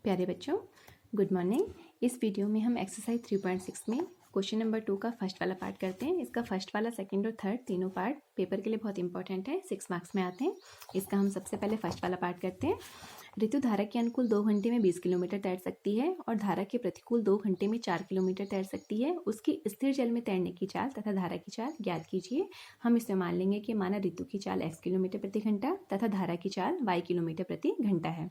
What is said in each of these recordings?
प्यारे बच्चों, good morning. इस वीडियो में हम एक्सरसाइज 3.6 में क्वेश्चन नंबर 2 का फर्स्ट वाला पार्ट करते हैं। इसका फर्स्ट वाला, सेकंड और थर्ड तीनों पार्ट पेपर के लिए बहुत इंपॉर्टेंट है, 6 मार्क्स में आते हैं। इसका हम सबसे पहले फर्स्ट वाला पार्ट करते हैं। ऋतु धारा के अनुकूल 2 घंटे में 20 किलोमीटर तैर सकती है और धारा के प्रतिकूल 2 घंटे में 4 किलोमीटर तैर सकती है। उसकी स्थिर जल में तैरने की चाल तथा धारा की चाल ज्ञात कीजिए। हम इसमें मान लेंगे कि माना ऋतु की चाल x किलोमीटर प्रति घंटा तथा धारा की चाल y किलोमीटर प्रति घंटा है।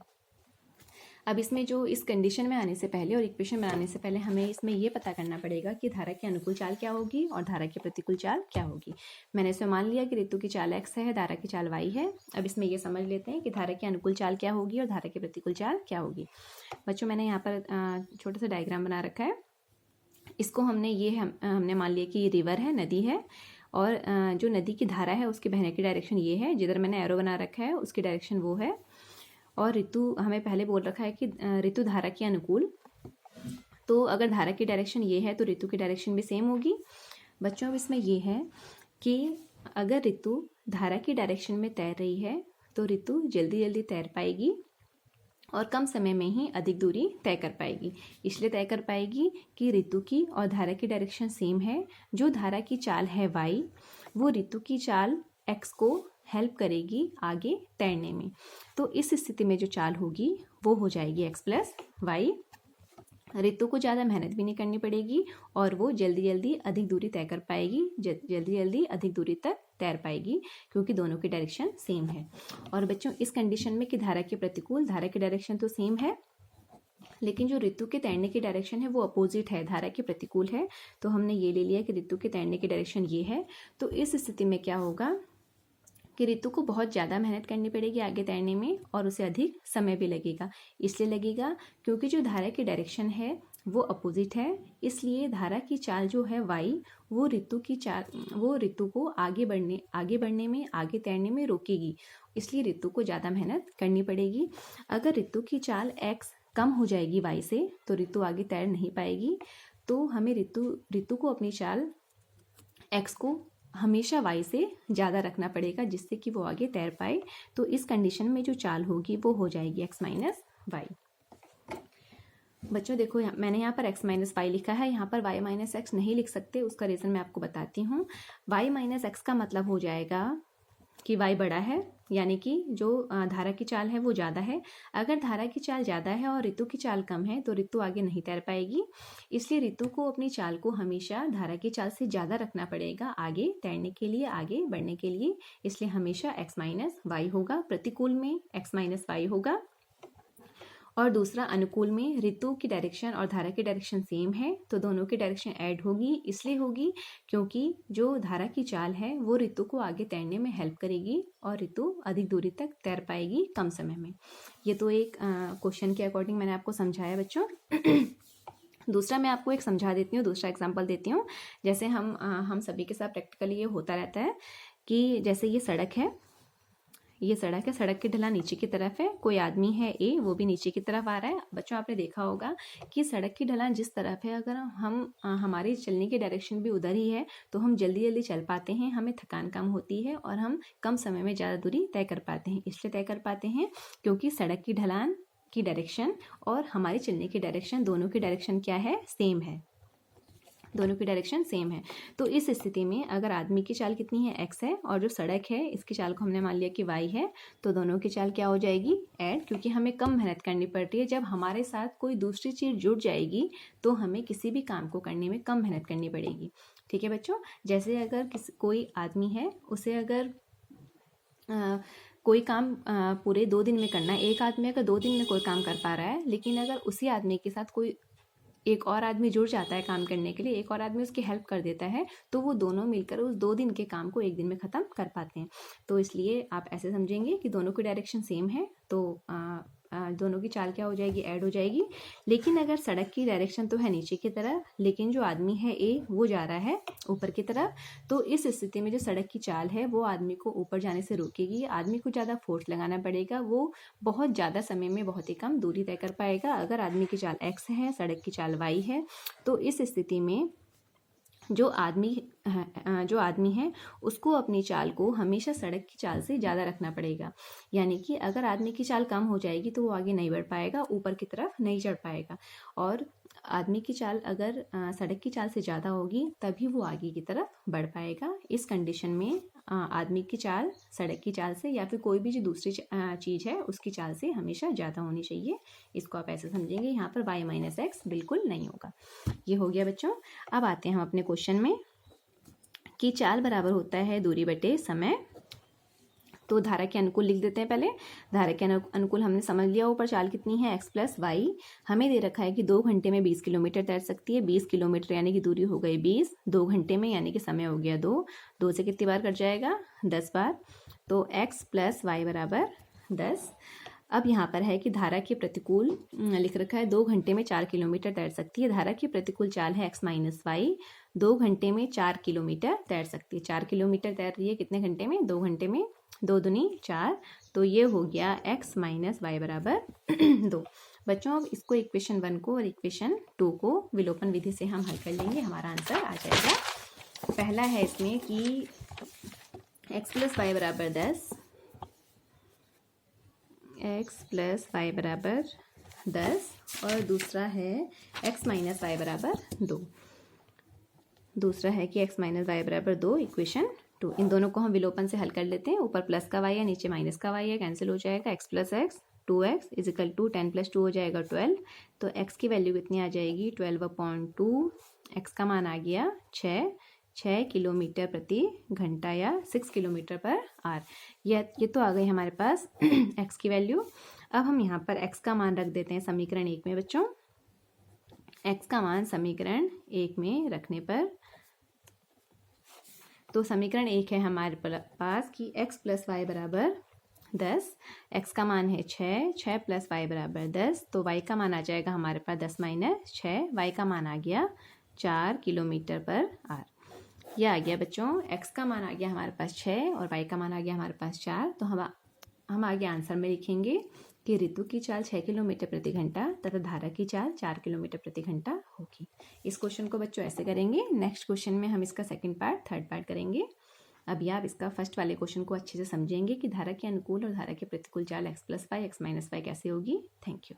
अब इसमें जो इस कंडीशन में आने से पहले और इक्वेशन बनाने से पहले हमें इसमें ये पता करना पड़ेगा कि धारा की अनुकूल चाल क्या होगी और धारा की प्रतिकूल चाल क्या होगी। मैंने इसमें मान लिया कि ऋतु की चाल x है, धारा की चाल y है। अब इसमें ये समझ लेते हैं कि धारा की अनुकूल चाल क्या होगी और धारा की प्रतिकूल चाल क्या होगी। बच्चों, मैंने यहाँ पर छोटा सा डायग्राम बना रखा है। इसको हमने मान लिया कि ये रिवर है, नदी है, और जो नदी की धारा है उसके बहने की डायरेक्शन ये है। जिधर मैंने एरो बना रखा है उसकी डायरेक्शन वो है। और ऋतु हमें पहले बोल रखा है कि ऋतु धारा के अनुकूल, तो अगर धारा की डायरेक्शन ये है तो ऋतु की डायरेक्शन भी सेम होगी। बच्चों, अब इसमें ये है कि अगर ऋतु धारा की डायरेक्शन में तैर रही है तो ऋतु जल्दी जल्दी तैर पाएगी और कम समय में ही अधिक दूरी तय कर पाएगी। इसलिए तय कर पाएगी कि ऋतु की और धारा की डायरेक्शन सेम है। जो धारा की चाल है y, वो ऋतु की चाल x को हेल्प करेगी आगे तैरने में। तो इस स्थिति में जो चाल होगी वो हो जाएगी x प्लस वाई। ऋतु को ज़्यादा मेहनत भी नहीं करनी पड़ेगी और वो जल्दी जल्दी अधिक दूरी तय कर पाएगी, जल्दी जल्दी अधिक दूरी तक तैर पाएगी, क्योंकि दोनों की डायरेक्शन सेम है। और बच्चों, इस कंडीशन में कि धारा के प्रतिकूल, धारा की डायरेक्शन तो सेम है लेकिन जो ऋतु के तैरने की डायरेक्शन है वो अपोजिट है, धारा के प्रतिकूल है। तो हमने ये ले लिया कि ऋतु के तैरने की डायरेक्शन ये है। तो इस स्थिति में क्या होगा कि ऋतु को बहुत ज़्यादा मेहनत करनी पड़ेगी आगे तैरने में और उसे अधिक समय भी लगेगा। इसलिए लगेगा क्योंकि जो धारा की डायरेक्शन है वो अपोजिट है। इसलिए धारा की चाल जो है y, वो ऋतु को आगे बढ़ने में, आगे तैरने में रोकेगी। इसलिए ऋतु को ज़्यादा मेहनत करनी पड़ेगी। अगर ऋतु की चाल x कम हो जाएगी y से तो ऋतु आगे तैर नहीं पाएगी। तो हमें ऋतु को अपनी चाल x को हमेशा y से ज़्यादा रखना पड़ेगा जिससे कि वो आगे तैर पाए। तो इस कंडीशन में जो चाल होगी वो हो जाएगी x माइनस वाई। बच्चों देखो, मैंने यहाँ पर x माइनस वाई लिखा है, यहाँ पर y माइनस एक्स नहीं लिख सकते। उसका रीज़न मैं आपको बताती हूँ। y माइनस एक्स का मतलब हो जाएगा कि y बड़ा है, यानी कि जो धारा की चाल है वो ज़्यादा है। अगर धारा की चाल ज़्यादा है और ऋतु की चाल कम है तो ऋतु आगे नहीं तैर पाएगी। इसलिए ऋतु को अपनी चाल को हमेशा धारा की चाल से ज़्यादा रखना पड़ेगा आगे तैरने के लिए, आगे बढ़ने के लिए। इसलिए हमेशा x माइनस वाई होगा, प्रतिकूल में x माइनस वाई होगा। और दूसरा, अनुकूल में ऋतु की डायरेक्शन और धारा की डायरेक्शन सेम है तो दोनों की डायरेक्शन ऐड होगी। इसलिए होगी क्योंकि जो धारा की चाल है वो ऋतु को आगे तैरने में हेल्प करेगी और ऋतु अधिक दूरी तक तैर पाएगी कम समय में। ये तो एक क्वेश्चन के अकॉर्डिंग मैंने आपको समझाया बच्चों। दूसरा मैं आपको एक समझा देती हूँ, दूसरा एग्जाम्पल देती हूँ। जैसे हम सभी के साथ प्रैक्टिकली ये होता रहता है कि जैसे ये सड़क है, ये सड़क है, सड़क की ढलान नीचे की तरफ है, कोई आदमी है ए, वो भी नीचे की तरफ आ रहा है। बच्चों, आपने देखा होगा कि सड़क की ढलान जिस तरफ है, अगर हमारी चलने की डायरेक्शन भी उधर ही है तो हम जल्दी जल्दी चल पाते हैं, हमें थकान कम होती है और हम कम समय में ज़्यादा दूरी तय कर पाते हैं। इसलिए तय कर पाते हैं क्योंकि सड़क की ढलान की डायरेक्शन और हमारी चलने की डायरेक्शन, दोनों की डायरेक्शन क्या है, सेम है, दोनों की डायरेक्शन सेम है। तो इस स्थिति में अगर आदमी की चाल कितनी है, x है, और जो सड़क है इसकी चाल को हमने मान लिया कि y है, तो दोनों की चाल क्या हो जाएगी, ऐड, क्योंकि हमें कम मेहनत करनी पड़ती है। जब हमारे साथ कोई दूसरी चीज़ जुड़ जाएगी तो हमें किसी भी काम को करने में कम मेहनत करनी पड़ेगी। ठीक है बच्चों। जैसे अगर कोई आदमी है, उसे अगर कोई काम पूरे 2 दिन में करना है, एक आदमी अगर 2 दिन में कोई काम कर पा रहा है, लेकिन अगर उसी आदमी के साथ कोई एक और आदमी जुड़ जाता है काम करने के लिए, एक और आदमी उसकी हेल्प कर देता है, तो वो दोनों मिलकर उस 2 दिन के काम को 1 दिन में ख़त्म कर पाते हैं। तो इसलिए आप ऐसे समझेंगे कि दोनों की डायरेक्शन सेम है तो दोनों की चाल क्या हो जाएगी, ऐड हो जाएगी। लेकिन अगर सड़क की डायरेक्शन तो है नीचे की तरफ, लेकिन जो आदमी है ए वो जा रहा है ऊपर की तरफ, तो इस स्थिति में जो सड़क की चाल है वो आदमी को ऊपर जाने से रोकेगी। आदमी को ज़्यादा फोर्स लगाना पड़ेगा, वो बहुत ज़्यादा समय में बहुत ही कम दूरी तय कर पाएगा। अगर आदमी की चाल x है, सड़क की चाल y है, तो इस स्थिति में जो आदमी है उसको अपनी चाल को हमेशा सड़क की चाल से ज़्यादा रखना पड़ेगा। यानी कि अगर आदमी की चाल कम हो जाएगी तो वो आगे नहीं बढ़ पाएगा, ऊपर की तरफ नहीं चढ़ पाएगा। और आदमी की चाल अगर सड़क की चाल से ज़्यादा होगी तभी वो आगे की तरफ बढ़ पाएगा। इस कंडीशन में आदमी की चाल सड़क की चाल से या फिर कोई भी जो दूसरी चीज़ है उसकी चाल से हमेशा ज़्यादा होनी चाहिए। इसको आप ऐसे समझेंगे, यहाँ पर y माइनस एक्स बिल्कुल नहीं होगा। ये हो गया बच्चों। अब आते हैं हम अपने क्वेश्चन में कि चाल बराबर होता है दूरी बटे समय। तो धारा के अनुकूल लिख देते हैं पहले। धारा के अनुकूल हमने समझ लिया, ऊपर चाल कितनी है x प्लस वाई। हमें दे रखा है कि 2 घंटे में 20 किलोमीटर तैर सकती है। 20 किलोमीटर यानी कि दूरी हो गई 20, 2 घंटे में यानी कि समय हो गया 2। 2 से कितनी बार कट जाएगा? 10 बार। तो x प्लस वाई बराबर 10। अब यहाँ पर है कि धारा के प्रतिकूल लिख रखा है 2 घंटे में 4 किलोमीटर तैर सकती है। धारा की प्रतिकूल चाल है x माइनस वाई। 2 घंटे में 4 किलोमीटर तैर सकती है। 4 किलोमीटर तैर रही है कितने घंटे में? 2 घंटे में। 2 दूनी 4, तो ये हो गया x माइनस वाई बराबर 2। बच्चों अब इसको इक्वेशन 1 को और इक्वेशन 2 को विलोपन विधि से हम हल कर लेंगे, हमारा आंसर आ जाएगा। पहला है इसमें कि x प्लस वाई बराबर 10, x प्लस वाई बराबर 10 और दूसरा है x माइनस वाई बराबर 2। दूसरा है कि x माइनस वाई बराबर 2 इक्वेशन 2। इन दोनों को हम विलोपन से हल कर लेते हैं। ऊपर प्लस का y है, नीचे माइनस का y है, कैंसिल हो जाएगा। x plus X 2x is equal to 10 plus 2 हो जाएगा 12। तो x की वैल्यू कितनी आ जाएगी? 12/2। x का मान आ गया 6 किलोमीटर प्रति घंटा या 6 किलोमीटर पर आवर। ये तो आ गई हमारे पास x की वैल्यू। अब हम यहाँ पर x का मान रख देते हैं समीकरण 1 में बच्चों। x का मान समीकरण 1 में रखने पर, तो समीकरण 1 है हमारे पास कि x प्लस वाई बराबर 10, x का मान है 6 प्लस वाई बराबर 10, तो y का मान आ जाएगा हमारे पास 10 माइनस 6, y का मान आ गया 4 किलोमीटर पर आवर। यह आ गया बच्चों, x का मान आ गया हमारे पास 6 और y का मान आ गया हमारे पास 4। तो हम आगे आंसर में लिखेंगे कि ऋतु की चाल 6 किलोमीटर प्रति घंटा तथा धारा की चाल 4 किलोमीटर प्रति घंटा होगी। इस क्वेश्चन को बच्चों ऐसे करेंगे। नेक्स्ट क्वेश्चन में हम इसका सेकंड पार्ट, थर्ड पार्ट करेंगे। अभी आप इसका फर्स्ट वाले क्वेश्चन को अच्छे से समझेंगे कि धारा के अनुकूल और धारा के प्रतिकूल चाल x plus Y, x minus Y कैसे होगी। Thank you.